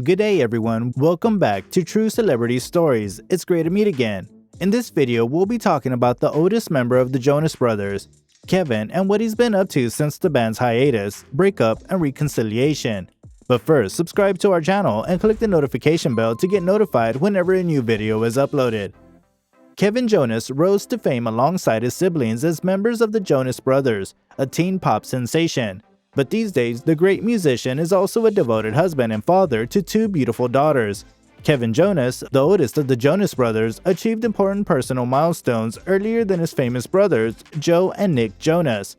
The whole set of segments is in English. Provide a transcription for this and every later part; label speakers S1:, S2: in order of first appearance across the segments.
S1: Good day everyone, welcome back to True Celebrity Stories. It's great to meet again. In this video, we'll be talking about the oldest member of the Jonas Brothers, Kevin, and what he's been up to since the band's hiatus, breakup, and reconciliation. But first, subscribe to our channel and click the notification bell to get notified whenever a new video is uploaded. Kevin Jonas rose to fame alongside his siblings as members of the Jonas Brothers, a teen pop sensation. But these days, the great musician is also a devoted husband and father to two beautiful daughters. Kevin Jonas, the oldest of the Jonas Brothers, achieved important personal milestones earlier than his famous brothers, Joe and Nick Jonas.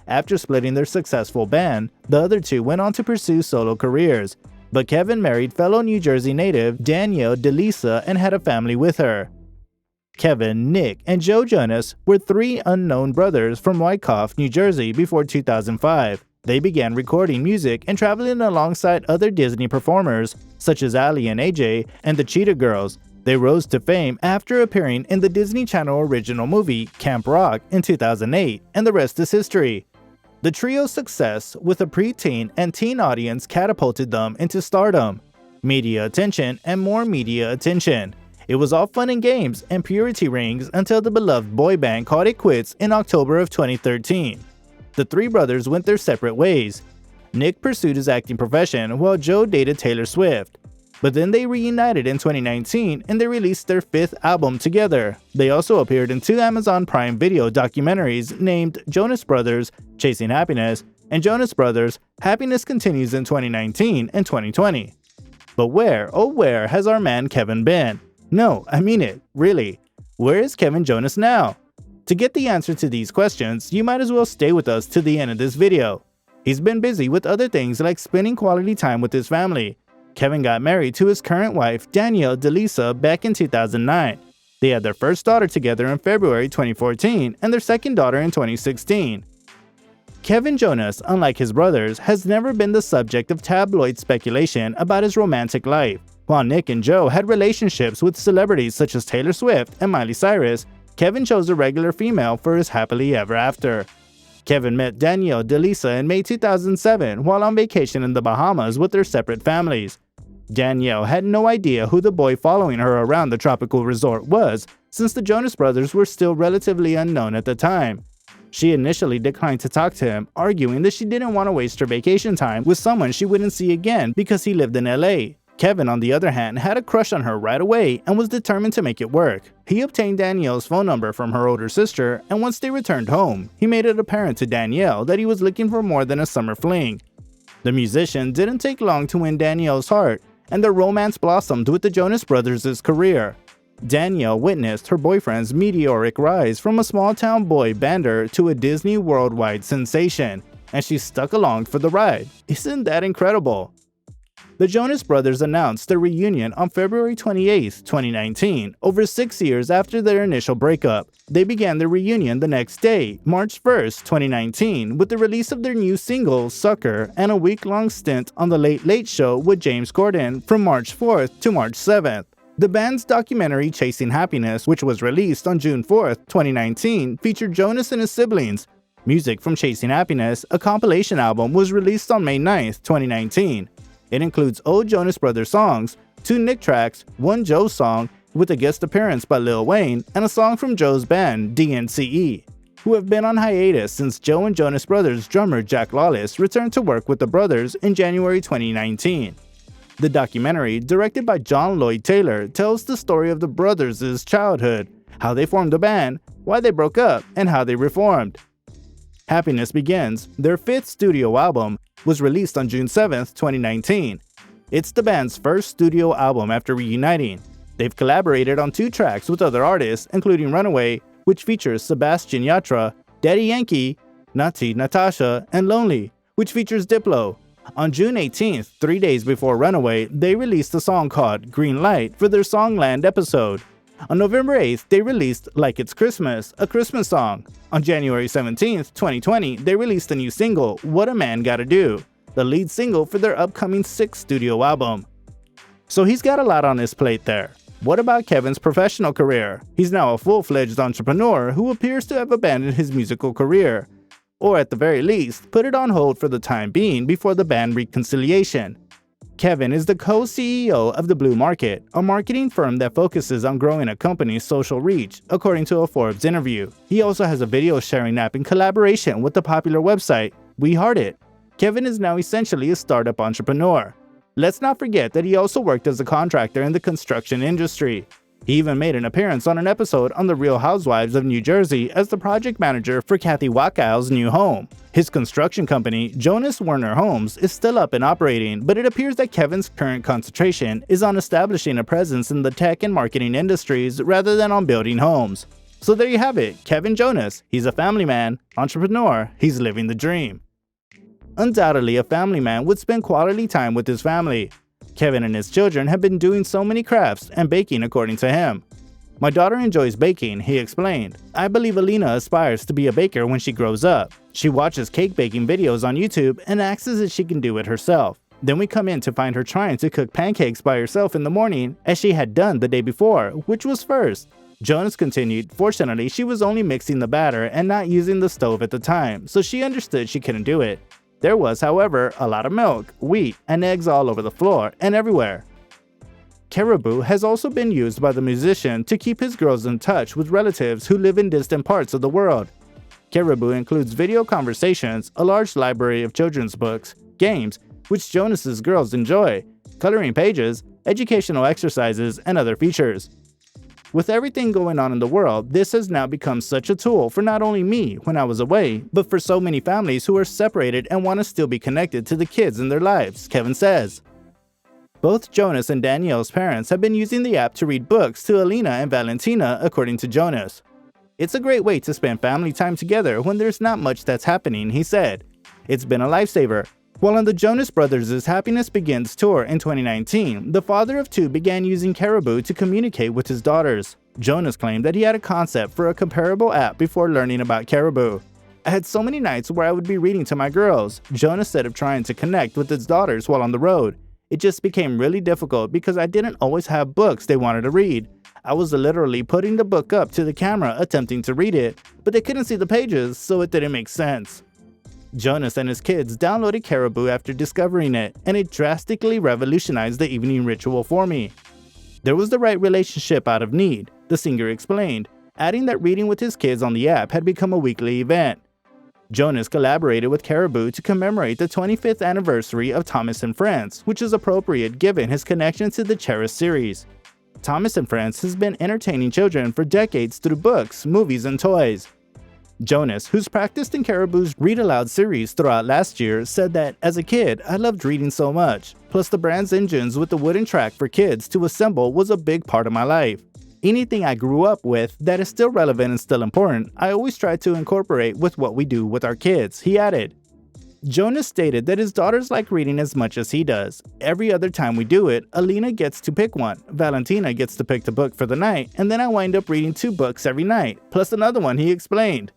S1: After splitting their successful band, the other two went on to pursue solo careers. But Kevin married fellow New Jersey native Danielle Deleasa and had a family with her. Kevin, Nick, and Joe Jonas were three unknown brothers from Wyckoff, New Jersey before 2005. They began recording music and traveling alongside other Disney performers, such as Ali and AJ and the Cheetah Girls. They rose to fame after appearing in the Disney Channel original movie Camp Rock in 2008, and the rest is history. The trio's success with a preteen and teen audience catapulted them into stardom, media attention, and more media attention. It was all fun and games and purity rings until the beloved boy band called it quits in October of 2013. The three brothers went their separate ways. Nick pursued his acting profession while Joe dated Taylor Swift. But then they reunited in 2019 and they released their fifth album together. They also appeared in two Amazon Prime Video documentaries named Jonas Brothers, Chasing Happiness, and Jonas Brothers, Happiness Continues in 2019 and 2020. But where, oh where, has our man Kevin been? No, I mean it, really. Where is Kevin Jonas now? To get the answer to these questions, you might as well stay with us to the end of this video. He's been busy with other things like spending quality time with his family. Kevin got married to his current wife, Danielle Deleasa, back in 2009. They had their first daughter together in February 2014 and their second daughter in 2016. Kevin Jonas, unlike his brothers, has never been the subject of tabloid speculation about his romantic life. While Nick and Joe had relationships with celebrities such as Taylor Swift and Miley Cyrus, Kevin chose a regular female for his happily ever after. Kevin met Danielle Deleasa in May 2007 while on vacation in the Bahamas with their separate families. Danielle had no idea who the boy following her around the tropical resort was, since the Jonas Brothers were still relatively unknown at the time. She initially declined to talk to him, arguing that she didn't want to waste her vacation time with someone she wouldn't see again because he lived in LA. Kevin, on the other hand, had a crush on her right away and was determined to make it work. He obtained Danielle's phone number from her older sister, and once they returned home, he made it apparent to Danielle that he was looking for more than a summer fling. The musician didn't take long to win Danielle's heart, and their romance blossomed with the Jonas Brothers' career. Danielle witnessed her boyfriend's meteoric rise from a small-town boy bander to a Disney worldwide sensation, and she stuck along for the ride. Isn't that incredible? The Jonas Brothers announced their reunion on February 28, 2019, over 6 years after their initial breakup. They began their reunion the next day, March 1, 2019, with the release of their new single, Sucker, and a week-long stint on The Late Late Show with James Corden from March 4th to March 7th. The band's documentary Chasing Happiness, which was released on June 4, 2019, featured Jonas and his siblings. Music from Chasing Happiness, a compilation album, was released on May 9, 2019. It includes old Jonas Brothers songs, 2 Nick tracks, 1 Joe song with a guest appearance by Lil Wayne, and a song from Joe's band, DNCE, who have been on hiatus since Joe and Jonas Brothers drummer Jack Lawless returned to work with the brothers in January 2019. The documentary, directed by John Lloyd Taylor, tells the story of the brothers' childhood, how they formed the band, why they broke up, and how they reformed. Happiness Begins, their 5th studio album, was released on June 7, 2019. It's the band's first studio album after reuniting. They've collaborated on 2 tracks with other artists, including Runaway, which features Sebastian Yatra, Daddy Yankee, Nati Natasha, and Lonely, which features Diplo. On June 18th, 3 days before Runaway, they released a song called Green Light for their Songland episode. On November 8th, they released Like It's Christmas, a Christmas song. On January 17th, 2020, they released a new single, What a Man Gotta Do, the lead single for their upcoming 6th studio album. So he's got a lot on his plate there. What about Kevin's professional career? He's now a full-fledged entrepreneur who appears to have abandoned his musical career, or at the very least, put it on hold for the time being before the band reconciliation. Kevin is the co-CEO of the Blue Market, a marketing firm that focuses on growing a company's social reach, according to a Forbes interview. He also has a video sharing app in collaboration with the popular website We Heart It. Kevin is now essentially a startup entrepreneur. Let's not forget that he also worked as a contractor in the construction industry. He even made an appearance on an episode on The Real Housewives of New Jersey as the project manager for Kathy Wachow's new home. His construction company, Jonas Werner Homes, is still up and operating, but it appears that Kevin's current concentration is on establishing a presence in the tech and marketing industries rather than on building homes. So there you have it, Kevin Jonas. He's a family man, entrepreneur, he's living the dream. Undoubtedly, a family man would spend quality time with his family. Kevin and his children have been doing so many crafts and baking, according to him. My daughter enjoys baking, he explained. I believe Alina aspires to be a baker when she grows up. She watches cake baking videos on YouTube and asks if she can do it herself. Then we come in to find her trying to cook pancakes by herself in the morning, as she had done the day before, which was first. Jonas continued, fortunately she was only mixing the batter and not using the stove at the time, so she understood she couldn't do it. There was, however, a lot of milk, wheat, and eggs all over the floor and everywhere. Caribou has also been used by the musician to keep his girls in touch with relatives who live in distant parts of the world. Caribou includes video conversations, a large library of children's books, games, which Jonas's girls enjoy, coloring pages, educational exercises, and other features. With everything going on in the world, this has now become such a tool for not only me when I was away, but for so many families who are separated and want to still be connected to the kids in their lives, Kevin says. Both Jonas and Danielle's parents have been using the app to read books to Alina and Valentina, according to Jonas. It's a great way to spend family time together when there's not much that's happening, he said. It's been a lifesaver. While on the Jonas Brothers' Happiness Begins tour in 2019, the father of two began using Caribou to communicate with his daughters. Jonas claimed that he had a concept for a comparable app before learning about Caribou. I had so many nights where I would be reading to my girls, Jonas said of trying to connect with his daughters while on the road. It just became really difficult because I didn't always have books they wanted to read. I was literally putting the book up to the camera attempting to read it, but they couldn't see the pages, so it didn't make sense. Jonas and his kids downloaded Caribou after discovering it, and it drastically revolutionized the evening ritual for me. There was the right relationship out of need, the singer explained, adding that reading with his kids on the app had become a weekly event. Jonas collaborated with Caribou to commemorate the 25th anniversary of Thomas & Friends, which is appropriate given his connection to the cherished series. Thomas & Friends has been entertaining children for decades through books, movies, and toys. Jonas, who's practiced in Caribou's Read Aloud series throughout last year, said that, as a kid, I loved reading so much. Plus the brand's engines with the wooden track for kids to assemble was a big part of my life. Anything I grew up with that is still relevant and still important, I always try to incorporate with what we do with our kids, he added. Jonas stated that his daughters like reading as much as he does. Every other time we do it, Alina gets to pick one, Valentina gets to pick the book for the night, and then I wind up reading 2 books every night, plus another one, he explained.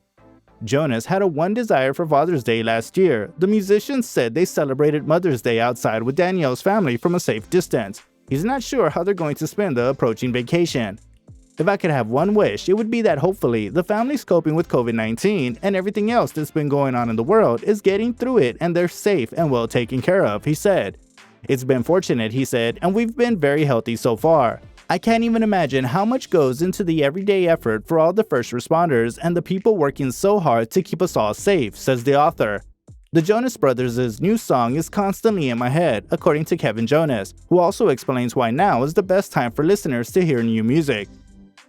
S1: Jonas had a one desire for Father's Day last year. The musician said they celebrated Mother's Day outside with Danielle's family from a safe distance. He's not sure how they're going to spend the approaching vacation. If I could have one wish, it would be that hopefully the family's coping with COVID-19 and everything else that's been going on in the world is getting through it and they're safe and well taken care of, he said. It's been fortunate, he said, and we've been very healthy so far. I can't even imagine how much goes into the everyday effort for all the first responders and the people working so hard to keep us all safe, says the author. The Jonas Brothers' new song is constantly in my head, according to Kevin Jonas, who also explains why now is the best time for listeners to hear new music.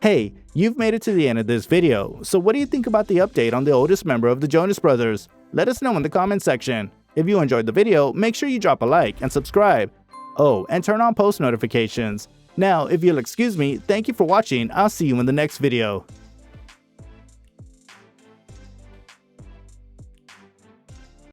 S1: Hey, you've made it to the end of this video, so what do you think about the update on the oldest member of the Jonas Brothers? Let us know in the comment section. If you enjoyed the video, make sure you drop a like and subscribe. Oh, and turn on post notifications. Now, if you'll excuse me, thank you for watching. I'll see you in the next video.